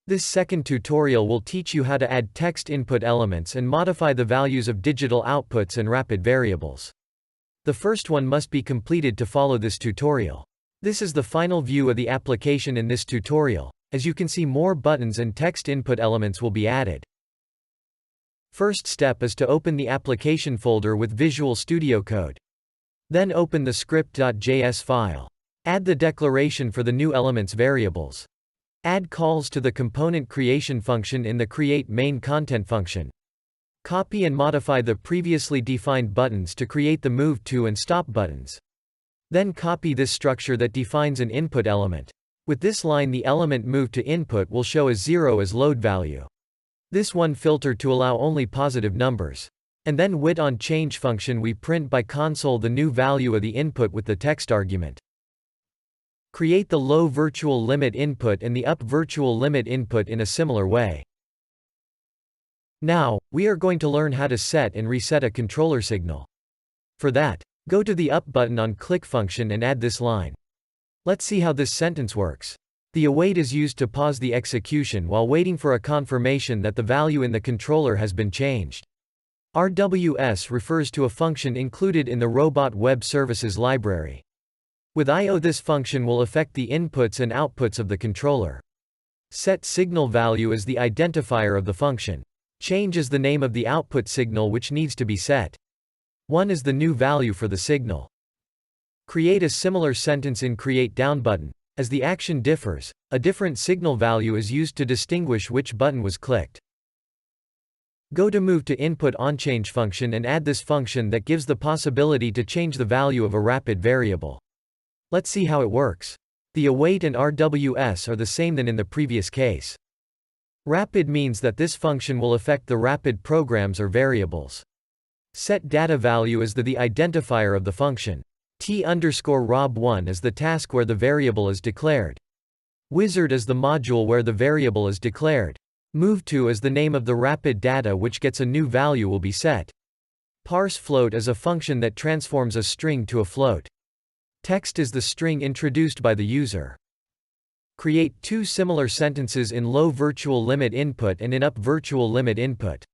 This second tutorial will teach you how to add text input elements and modify the values of digital outputs and rapid variables. The first one must be completed to follow this tutorial. This is the final view of the application in this tutorial. As you can see, more buttons and text input elements will be added. First step is to open the application folder with Visual Studio Code. Then open the script.js file. Add the declaration for the new elements variables. Add calls to the component creation function in the create main content function. Copy and modify the previously defined buttons to create the move to and stop buttons. Then copy this structure that defines an input element. With this line, the element move to input will show as 0 as load value. This one filter to allow only positive numbers. And then with on change function we print by console the new value of the input with the text argument. Create the low virtual limit input and the up virtual limit input in a similar way. Now, we are going to learn how to set and reset a controller signal. For that, go to the up button on click function and add this line. Let's see how this sentence works. The await is used to pause the execution while waiting for a confirmation that the value in the controller has been changed. RWS refers to a function included in the Robot Web Services library. With I/O, this function will affect the inputs and outputs of the controller. Set signal value is the identifier of the function. Change is the name of the output signal which needs to be set. 1 is the new value for the signal. Create a similar sentence in create down button. As the action differs, a different signal value is used to distinguish which button was clicked. Go to move to input on change function and add this function that gives the possibility to change the value of a rapid variable. Let's see how it works. The await and RWS are the same than in the previous case. Rapid means that this function will affect the rapid programs or variables. Set data value is the identifier of the function. T_rob1 is the task where the variable is declared. Wizard is the module where the variable is declared. Move to is the name of the rapid data which gets a new value will be set. Parse float is a function that transforms a string to a float. Text is the string introduced by the user. Create two similar sentences in low virtual limit input and in up virtual limit input.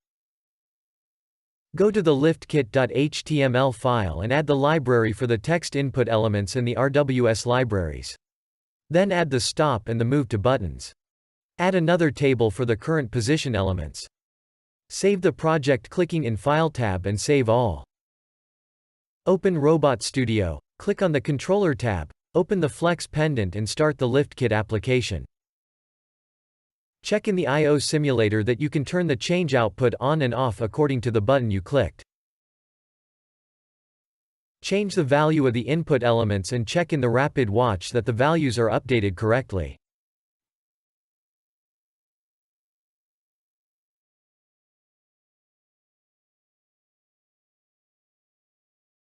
Go to the liftkit.html file and add the library for the text input elements and the RWS libraries. Then add the stop and the move to buttons. Add another table for the current position elements. Save the project clicking in File tab and save all. Open Robot Studio. Click on the Controller tab, open the Flex pendant and start the LiftKit application. Check in the I/O simulator that you can turn the change output on and off according to the button you clicked. Change the value of the input elements and check in the Rapid Watch that the values are updated correctly.